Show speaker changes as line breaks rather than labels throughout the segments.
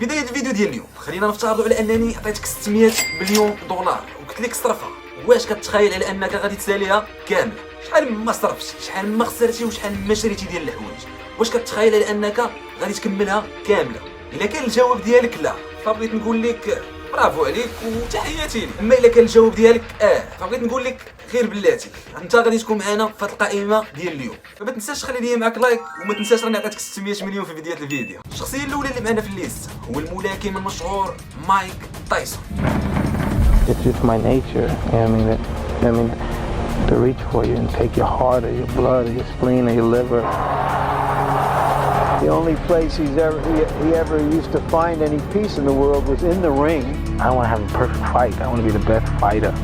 بداية الفيديو ديال اليوم خلينا نفترضوا على انني عطيتك 600 مليون دولار وقلت لك صرفها. واش كتخيل على انك غادي تساليها كامله؟ شحال ما صرفتي، شحال ما خسرتي وشحال ما شريتي ديال الحوايج، واش كتخيل على انك غادي تكملها كامله؟ الا كان الجواب ديالك لا فبغيت نقول لك برافو عليك وتحياتي لك. اما الا كان الجواب ديالك فبغيت نقول لك غير بلاتي انت غادي تكون معنا في هذه القائمه ديال اليوم. فما تنساش تخلي لي معك لايك وما تنساش راني عطيتك 600 مليون في بدايه الفيديو. الشخصيه الاولى اللي معنا في الليست هو الملاكم المشهور مايك تايسون.
It's just my nature. I mean, to reach for you and take your heart or your blood or your spleen or your liver.
The only place he ever used to find any peace in the world was in the ring.
I want to have a perfect fight. I want to be the best fighter.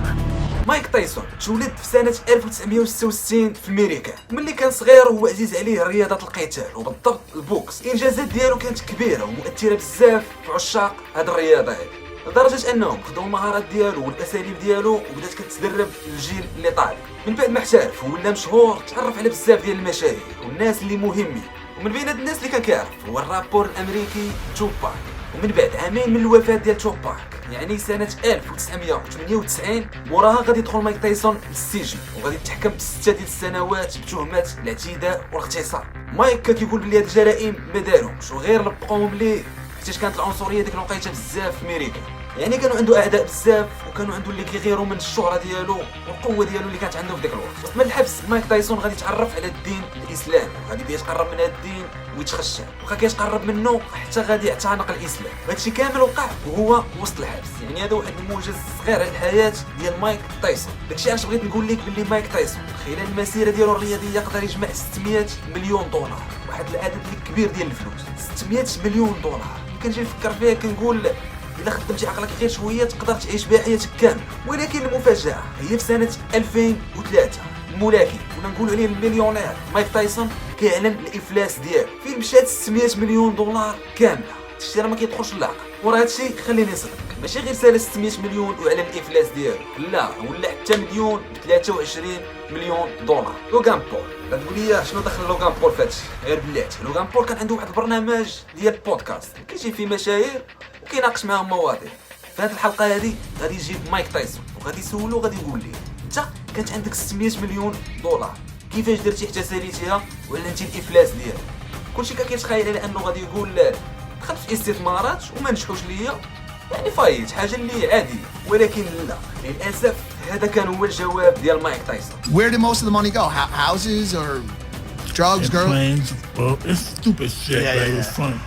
مايك تايسون تولد في سنة 1966 في أمريكا. ملي كان صغير هو عزيز عليه رياضة القتال وبالضبط البوكس. الإنجازات ديالو كانت كبيرة ومؤثرة بزاف في عشاق هذه الرياضة هذه، لدرجة أنهم خداو المهارات ديالو والأساليب ديالو وبدات كتدرب الجيل اللي طالع. من بعد ما احترف ولا مشهور تعرف على بزاف ديال المشاهير والناس اللي مهمين، ومن بين هاد الناس اللي كان كيعرف هو الرابور الأمريكي توباك. ومن بعد عامين من الوفاة ديال توباك يعني سنة 1998 موراها غادي يدخل مايك تايسون للسجن وغادي يتحكم ب6 ديال السنوات بتهمات الاعتداء والاغتصاب. مايك كان كيقول بلي هاد الجرائم ما داروهمش وغير لبقوهم ليه حيت كانت العنصريه ديك الوقيته بزاف في امريكا. يعني كانوا عنده اعداء بزاف وكانوا عنده اللي كيغيروا من الشهره ديالو والقوه ديالو اللي كانت عنده في ديك الوقت. وقت ما الحبس مايك تايسون غادي يتعرف على الدين الاسلامي، غادي يبدا يتقرب من هذا الدين ويتخشى، بقى كيتقرب منه حتى غادي يعتنق الاسلام. هادشي كامل وقع وهو وسط الحبس. يعني هذا واحد الموجز صغير على الحياه ديال مايك تايسون. داكشي علاش بغيت نقول لك باللي مايك تايسون خلال المسيره ديالو الرياضيه يقدر يجمع 600 مليون دولار، واحد العدد اللي كبير ديال الفلوس. 600 مليون دولار كنجي نفكر فيها كنقول إلا خدمتي عقلك غير شويه تقدر تعيش بها حياتك كامله. ولكن المفاجاه هي في سنه 2003 الملاكم ولا نقولوا عليه المليونير مايك تايسون كيعلن الافلاس ديالو فين مشات 600 مليون دولار كامله. هادشي راه ما كيدخلش للعقل. وراه هادشي خليني نصدق ماشي غير سال 600 مليون وعلن الافلاس ديالو، لا ولا حتى مليون ب 23 مليون دولار. لوغان بول غتقول لي شنو دخل لوغان بول فهادشي؟ غير بلاتي لوغان بول كان عنده واحد البرنامج ديال البودكاست كيجي فيه مشاهير وكيناقش معاهم مواضيع. في هذه الحلقه هذه غادي يجيب مايك تايسون وغادي يسولو غادي يقول ليه انت كانت عندك 600 مليون دولار كيفاش درتي حتى ساليتيها وعلنتي الافلاس ديالك؟ كلشي كان كيتخيل على انه غادي يقول دخلت في استثمارات وما نجحوش ليا يعني فايت حاجه اللي عاديه، ولكن لا للاسف هذا كان هو الجواب ديال مايك تايسون.
Where did most of the money go? Houses or drugs, girls?
Planes, well, it's stupid shit, but it was fun.